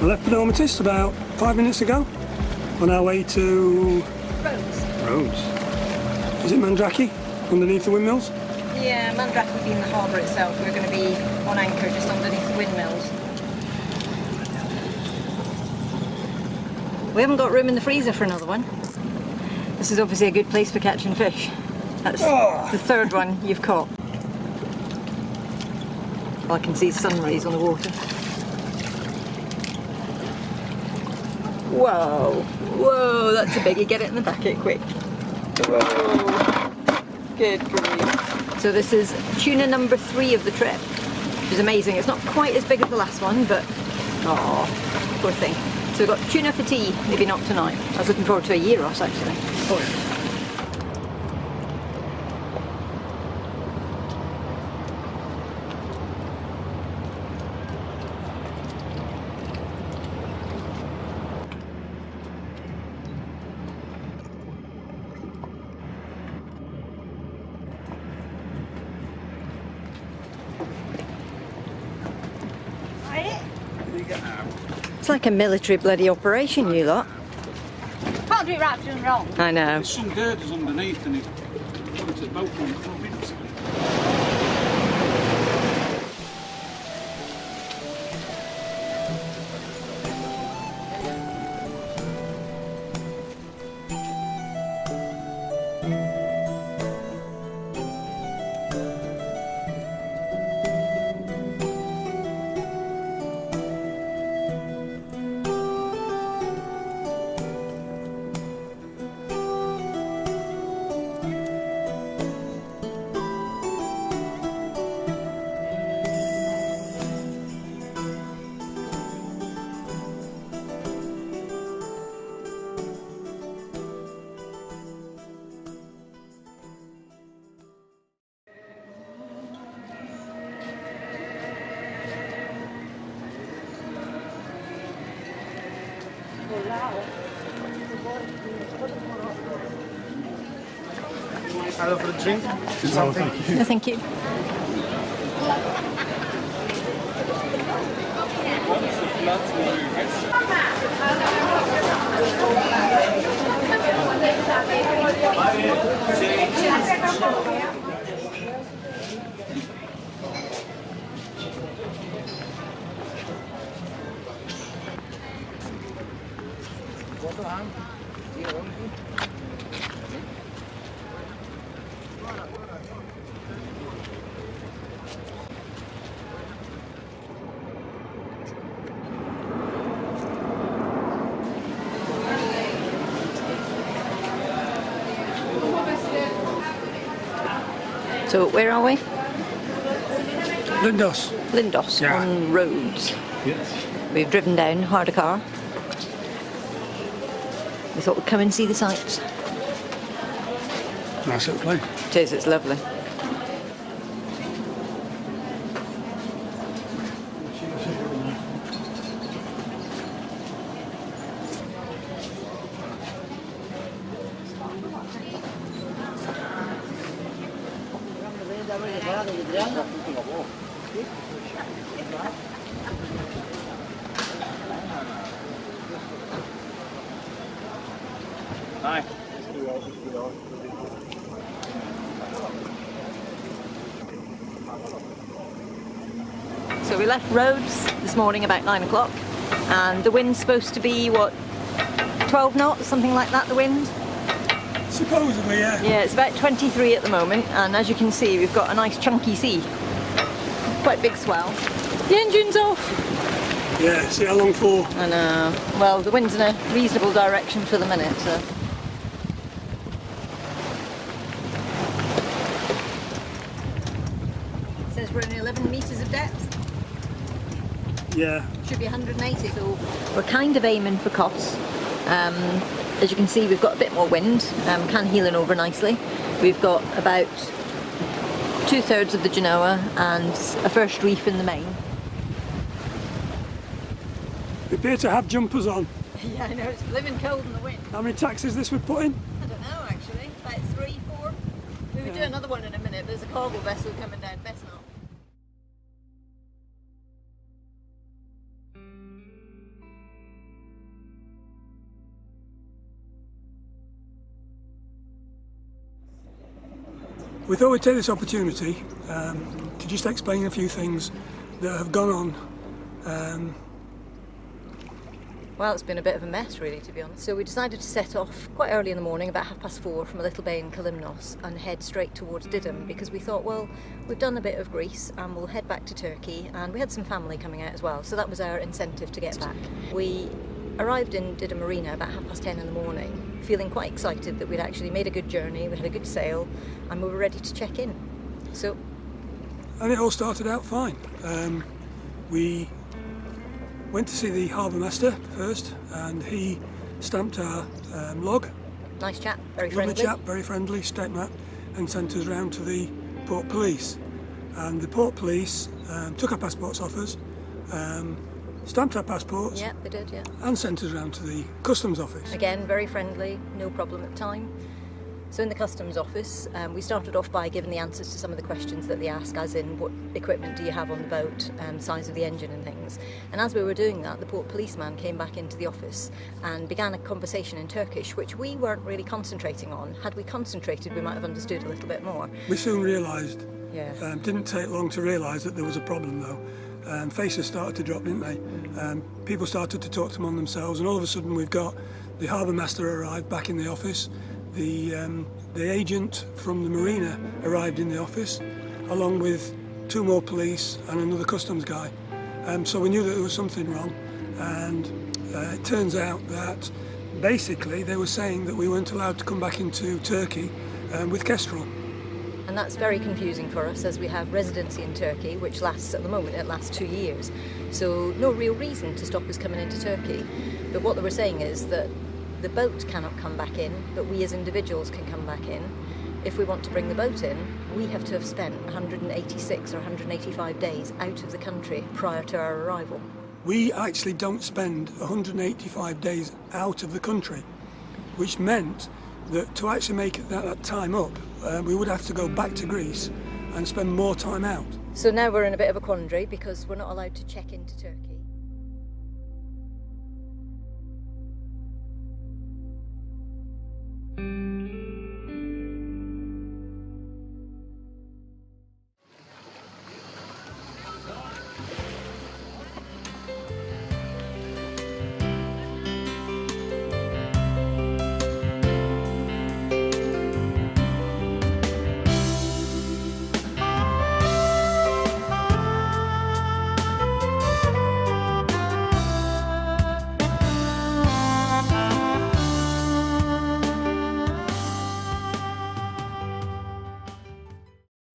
I left Dodecanese about 5 minutes ago on our way to Rhodes. Is it Mandrake underneath the windmills? Yeah, Mandrake would be in the harbour itself. We're going to be on anchor just underneath the windmills. We haven't got room in the freezer for another one. This is obviously a good place for catching fish. That's the third one you've caught. I can see sun rays on the water. Whoa, whoa, that's a biggie. Get it in the bucket quick. Whoa, good grief. So this is tuna number 3 of the trip, which is amazing. It's not quite as big as the last one, but oh, poor thing. So we've got tuna for tea, maybe not tonight. I was looking forward to a gyros actually. Oh yeah. It's like a military bloody operation, you lot. Can't do it right for doing wrong. I know. There's some girders underneath and it puts it both on the club. Hello for a drink? No, thank you. No, thank you. So where are we? Lindos. Lindos Yeah. on Rhodes. Yes. We've driven down, hired a car. We thought we'd come and see the sights. Nice little place. It is, it's lovely. Hi. So we left Rhodes this morning about 9 o'clock and the wind's supposed to be, what, 12 knots, something like that, the wind? Supposedly, yeah. Yeah, it's about 23 at the moment and as you can see we've got a nice chunky sea. Quite big swell. The engine's off! Yeah, see how long for? I know. Well, the wind's in a reasonable direction for the minute, so... It says we're in 11 metres of depth. Yeah. Should be 180, so we're kind of aiming for Kos. As you can see, we've got a bit more wind, can heeling over nicely. We've got about 2/3 of the Genoa and a first reef in the main. We appear to have jumpers on. Yeah, I know, it's living cold in the wind. How many taxis this would put in? I don't know actually, about 3, 4. We would do another one in a minute, there's a cargo vessel coming down, best not. We thought we'd take this opportunity to just explain a few things that have gone on. Well, it's been a bit of a mess really, to be honest. So we decided to set off quite early in the morning, about 4:30 from a little bay in Kalymnos, and head straight towards Didim, because we thought, well, we've done a bit of Greece and we'll head back to Turkey, and we had some family coming out as well, so that was our incentive to get back. We arrived in Didim Marina about 10:30 in the morning, feeling quite excited that we'd actually made a good journey, we had a good sail, and we were ready to check in. And it all started out fine. We went to see the harbour master first, and he stamped our log. Nice chap, very Lovely friendly. chap, very friendly, stamped that and sent us round to the port police. And the port police took our passports off us, stamped our passports, Yeah, they did, yeah. and sent us round to the customs office. Again, very friendly, no problem at the time. So in the customs office, we started off by giving the answers to some of the questions that they ask, as in what equipment do you have on the boat, size of the engine and things. And as we were doing that, the port policeman came back into the office and began a conversation in Turkish, which we weren't really concentrating on. Had we concentrated, we might have understood a little bit more. We soon realised, Yeah. didn't take long to realise that there was a problem though. Faces started to drop, didn't they? People started to talk among themselves, and all of a sudden we've got the harbour master arrived back in the office. The agent from the marina arrived in the office, along with 2 more police and another customs guy. So we knew that there was something wrong, and it turns out that basically they were saying that we weren't allowed to come back into Turkey with Kejstral. And that's very confusing for us, as we have residency in Turkey, which lasts, at the moment, it lasts 2 years. So no real reason to stop us coming into Turkey. But what they were saying is that the boat cannot come back in, but we as individuals can come back in. If we want to bring the boat in, we have to have spent 186 or 185 days out of the country prior to our arrival. We actually don't spend 185 days out of the country, which meant that to actually make that time up, we would have to go back to Greece and spend more time out. So now we're in a bit of a quandary, because we're not allowed to check into Turkey.